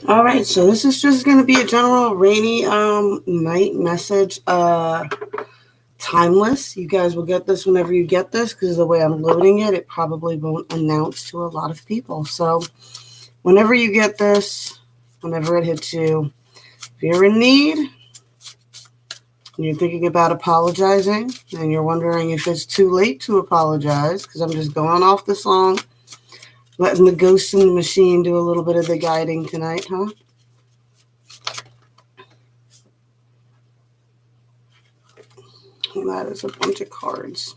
All right, so this is just going to be a general rainy night message. Timeless. You guys will get this whenever you get this because the way I'm loading it, it probably won't announce to a lot of people. So whenever you get this, whenever it hits you, if you're in need and you're thinking about apologizing and you're wondering if it's too late to apologize, because I'm just going off the song, letting the ghost in the machine do a little bit of the guiding tonight, huh? And that is a bunch of cards.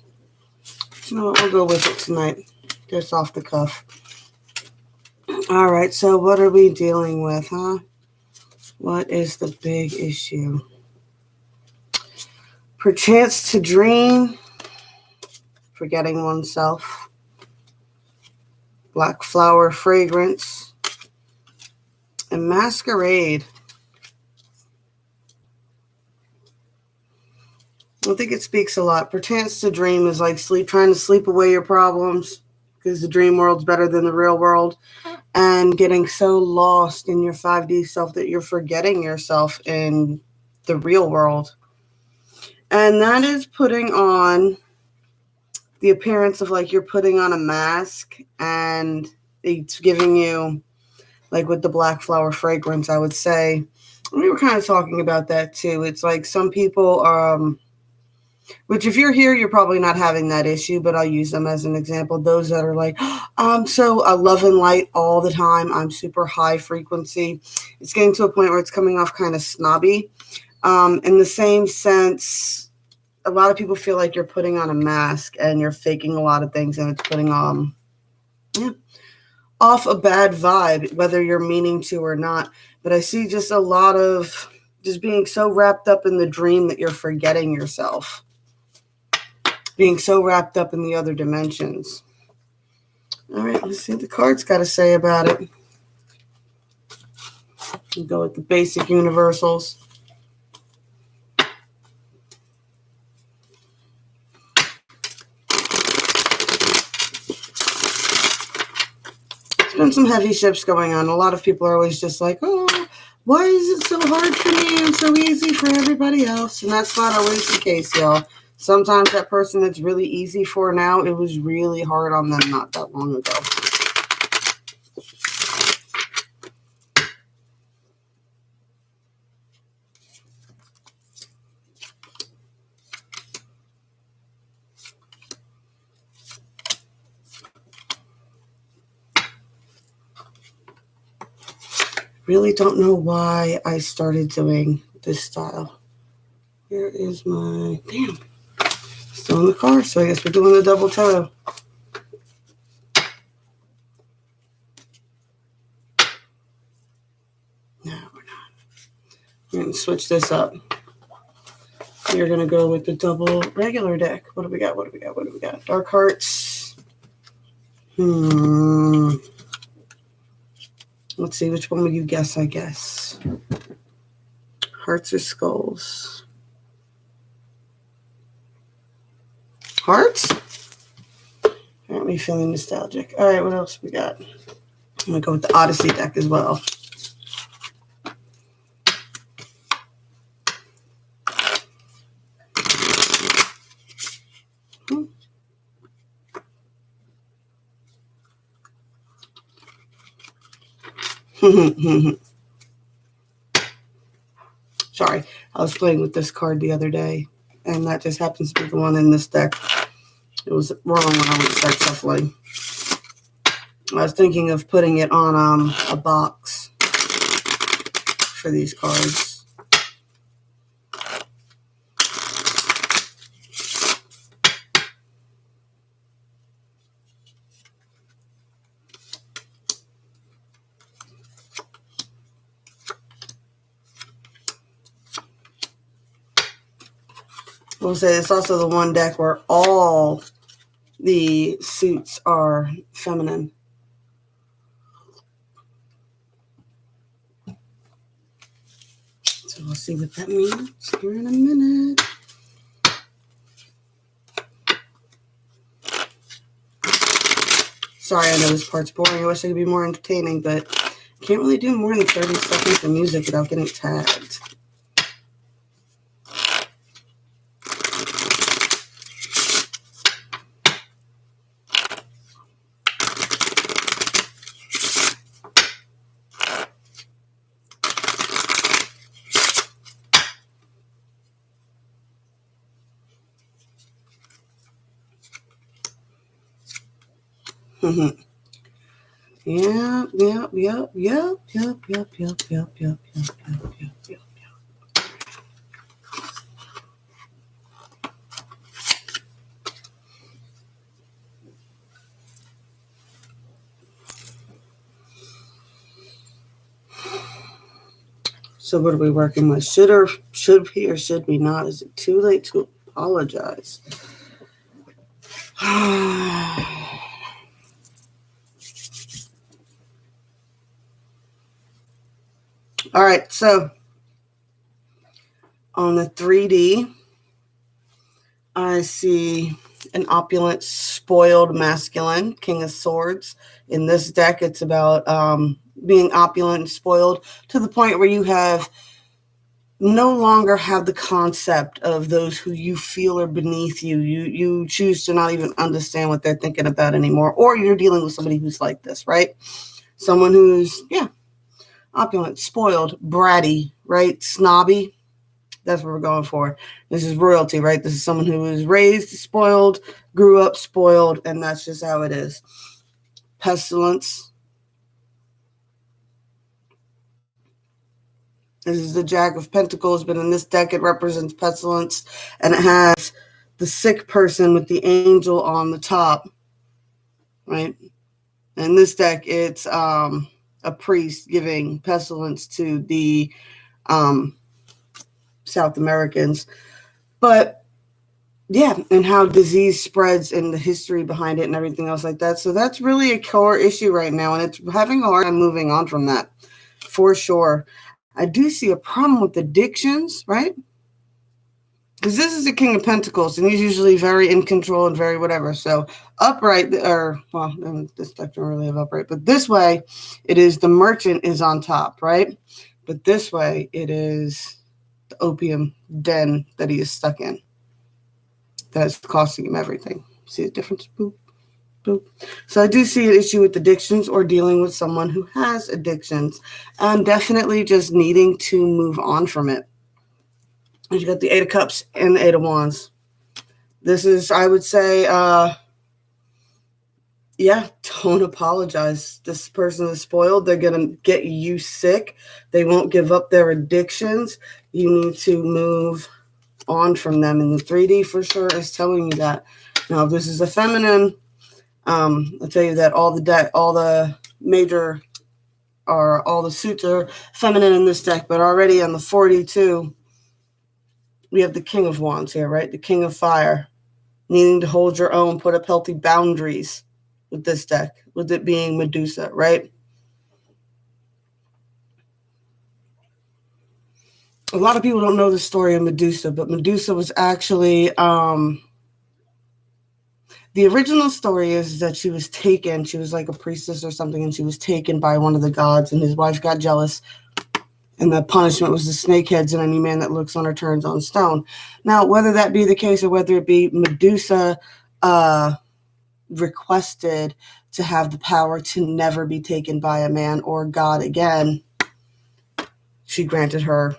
You know what? We'll go with it tonight, just off the cuff. All right, so what are we dealing with, huh? What is the big issue? Perchance to dream, forgetting oneself, black flower fragrance, and masquerade. I think it speaks a lot. Perchance to dream is like trying to sleep away your problems because the dream world's better than the real world, and getting so lost in your 5D self that you're forgetting yourself in the real world. And that is putting on the appearance of like you're putting on a mask, and it's giving you, like with the black flower fragrance, I would say, we were kind of talking about that too. It's like some people, which if you're here, you're probably not having that issue, but I'll use them as an example. Those that are like, I'm so love and light all the time. I'm super high frequency. It's getting to a point where it's coming off kind of snobby. In the same sense, a lot of people feel like you're putting on a mask and you're faking a lot of things, and it's putting off a bad vibe, whether you're meaning to or not. But I see just a lot of just being so wrapped up in the dream that you're forgetting yourself, being so wrapped up in the other dimensions. All right, let's see what the cards got to say about it. We'll go with the basic universals. There's been some heavy shifts going on. A lot of people are always just like, oh, why is it so hard for me and so easy for everybody else? And that's not always the case, y'all. Sometimes that person that's really easy for now, it was really hard on them not that long ago. Really don't know why I started doing this style. Here is my, damn, still in the car, so I guess we're doing the double toto. No, we're not. We're going to switch this up. We're going to go with the double regular deck. What do we got? What do we got? What do we got? Dark Hearts. Let's see, which one would you guess, I guess? Hearts or skulls? Hearts? Apparently feeling nostalgic. All right, what else we got? I'm going to go with the Odyssey deck as well. Sorry, I was playing with this card the other day, and that just happens to be the one in this deck. It was wrong when I went to start shuffling. I was thinking of putting it on a box for these cards. We'll say it's also the one deck where all the suits are feminine. So we'll see what that means here in a minute. Sorry, I know this part's boring. I wish it could be more entertaining, but Can't really do more than 30 seconds of music without getting tagged. Mm-hmm. Yep. So what are we working with? Should we or should we not? Is it too late to apologize? All right, so on the 3D, I see an opulent, spoiled masculine, King of Swords. In this deck, it's about being opulent and spoiled to the point where you have no longer have the concept of those who you feel are beneath you. You choose to not even understand what they're thinking about anymore, or you're dealing with somebody who's like this, right? Someone who's, opulent, spoiled, bratty, right? Snobby. That's what we're going for. This is royalty, right? This is someone who was raised spoiled, grew up spoiled, and that's just how it is. Pestilence. This is the Jack of Pentacles, but in this deck it represents pestilence, and it has the sick person with the angel on the top, right? In this deck, it's a priest giving pestilence to the South Americans. But yeah, and how disease spreads and the history behind it and everything else like that. So that's really a core issue right now, and it's having a hard time moving on from that, for sure. I do see a problem with addictions, right? Because this is the King of Pentacles, and he's usually very in control and very whatever. So upright, this deck don't really have upright, but this way, it is the Merchant is on top, right? But this way, it is the opium den that he is stuck in. That's costing him everything. See the difference? Boop, boop. So I do see an issue with addictions or dealing with someone who has addictions, and definitely just needing to move on from it. You got the Eight of Cups and the Eight of Wands. This is, I would say, don't apologize. This person is spoiled. They're going to get you sick. They won't give up their addictions. You need to move on from them. And the 3D for sure is telling you that. Now, if this is a feminine, I'll tell you that all the suits are feminine in this deck, but already on the 42, we have the King of Wands here, right? The King of Fire, needing to hold your own, put up healthy boundaries with this deck, with it being Medusa, right? A lot of people don't know the story of Medusa, but Medusa was actually, the original story is that she was taken, she was like a priestess or something, and she was taken by one of the gods, and his wife got jealous. And the punishment was the snake heads, and any man that looks on her turns on stone. Now, whether that be the case or whether it be Medusa requested to have the power to never be taken by a man or God again, she granted her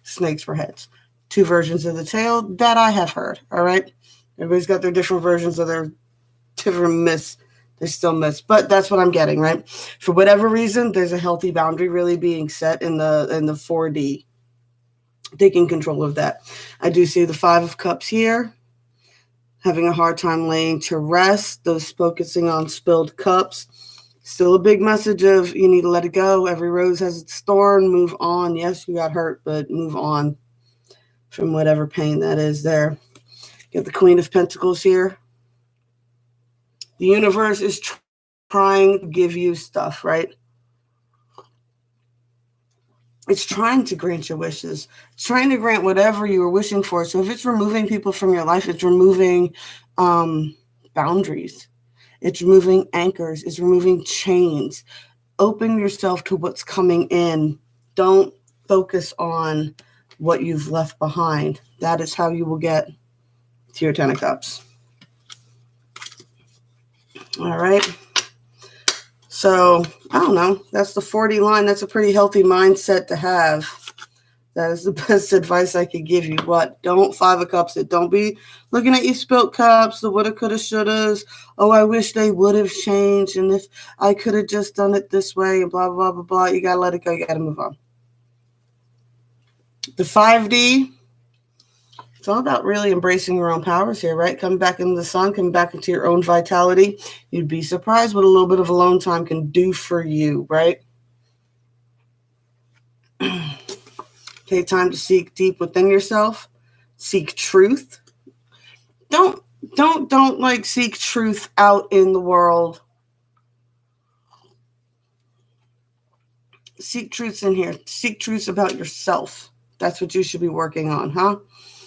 snakes for heads. Two versions of the tale that I have heard, all right? Everybody's got their different versions of their different myths. They're still myths, but that's what I'm getting, right? For whatever reason, there's a healthy boundary really being set in the 4D, taking control of that. I do see the Five of Cups here, having a hard time laying to rest, those focusing on spilled cups. Still a big message of you need to let it go. Every rose has its thorn. Move on. Yes, you got hurt, but move on from whatever pain that is there. You have the Queen of Pentacles here. The universe is trying to give you stuff, right? It's trying to grant your wishes. It's trying to grant whatever you were wishing for. So if it's removing people from your life, it's removing boundaries. It's removing anchors. It's removing chains. open yourself to what's coming in. Don't focus on what you've left behind. That is how you will get to your 10 of Cups. All right. So, I don't know. That's the 40 line. That's a pretty healthy mindset to have. That is the best advice I could give you. What? Don't 5 of Cups it. Don't be looking at your spilt cups, the woulda, coulda, shouldas. Oh, I wish they would have changed. And if I could have just done it this way and blah, blah, blah, blah. You got to let it go. You got to move on. The 5D, it's all about really embracing your own powers here, right? Coming back into the sun, coming back into your own vitality. You'd be surprised what a little bit of alone time can do for you, right? Take time to seek deep within yourself. Seek truth. Don't like seek truth out in the world. Seek truths in here. Seek truths about yourself. That's what you should be working on, huh?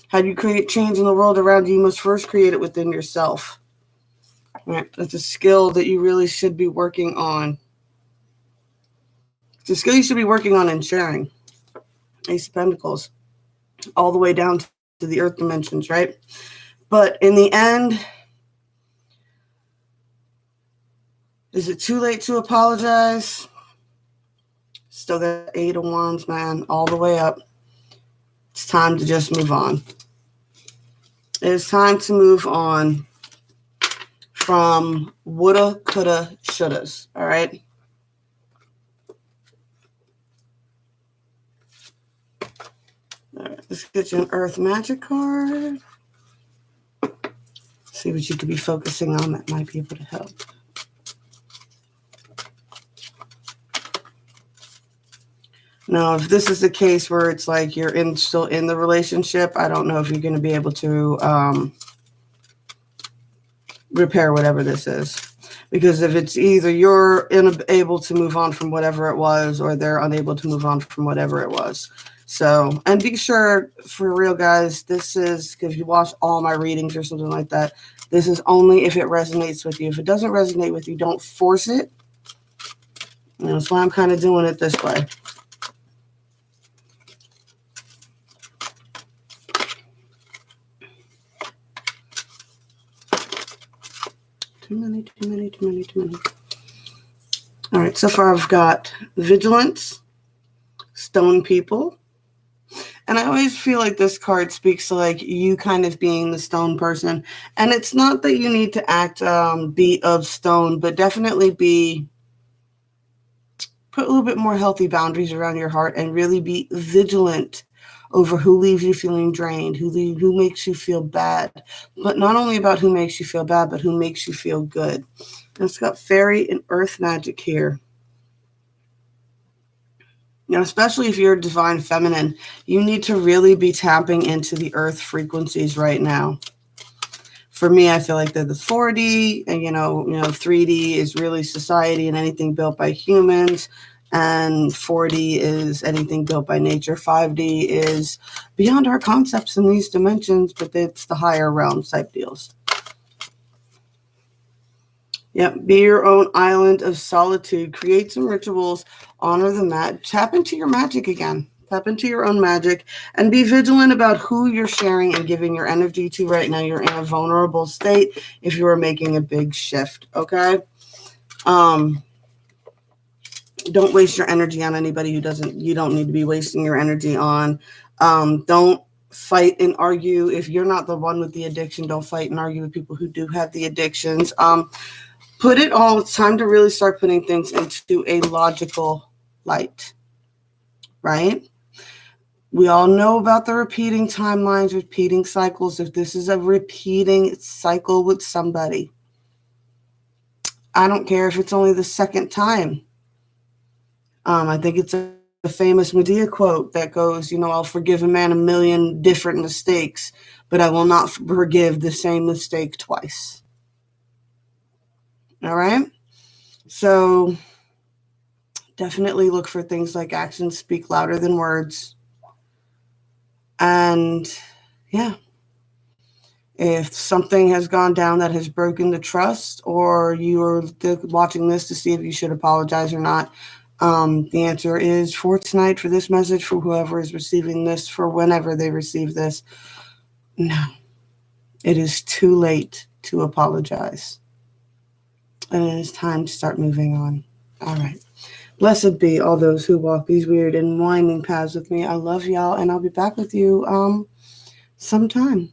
How do you create change in the world around you? You must first create it within yourself. Right? That's a skill that you really should be working on. It's a skill you should be working on and sharing. Ace of Pentacles. All the way down to the earth dimensions, right? But in the end, is it too late to apologize? Still got 8 of Wands, man, all the way up. It's time to just move on. It is time to move on from woulda, coulda, shouldas, all right? All right, let's get you an Earth Magic card. See what you could be focusing on that might be able to help. Now, if this is the case where it's like you're still in the relationship, I don't know if you're going to be able to repair whatever this is. Because if it's either you're unable to move on from whatever it was, or they're unable to move on from whatever it was. So, and be sure, for real, guys, this is, if you watch all my readings or something like that, this is only if it resonates with you. If it doesn't resonate with you, don't force it. And that's why I'm kind of doing it this way. Too many. All right, so far I've got Vigilance, Stone People. And I always feel like this card speaks to like you kind of being the stone person. And it's not that you need to act be of stone, but definitely put a little bit more healthy boundaries around your heart and really be vigilant over who leaves you feeling drained, who makes you feel bad. But not only about who makes you feel bad, but who makes you feel good. And it's got Fairy and Earth Magic here. Now, especially if you're a divine feminine, you need to really be tapping into the earth frequencies right now. For me, I feel like they're the 4D, and 3D is really society and anything built by humans, and 4D is anything built by nature. 5D is beyond our concepts in these dimensions, but it's the higher realms type deals. Yep, be your own island of solitude. Create some rituals. Honor the mat. Tap into your magic again. Tap into your own magic. And be vigilant about who you're sharing and giving your energy to right now. You're in a vulnerable state if you are making a big shift, okay? Don't waste your energy on anybody you don't need to be wasting your energy on. Don't fight and argue. If you're not the one with the addiction, don't fight and argue with people who do have the addictions. Put it all, it's time to really start putting things into a logical light, right? We all know about the repeating timelines, repeating cycles. If this is a repeating cycle with somebody, I don't care if it's only the second time. I think it's a famous Medea quote that goes, I'll forgive a man 1,000,000 different mistakes, but I will not forgive the same mistake twice. All right. So definitely look for things like actions speak louder than words. And yeah, If something has gone down that has broken the trust, or you're watching this to see if you should apologize or not, the answer is for tonight, for this message, for whoever is receiving this, for whenever they receive this, no. It is too late to apologize. And it is time to start moving on. All right. Blessed be all those who walk these weird and winding paths with me. I love y'all, and I'll be back with you sometime.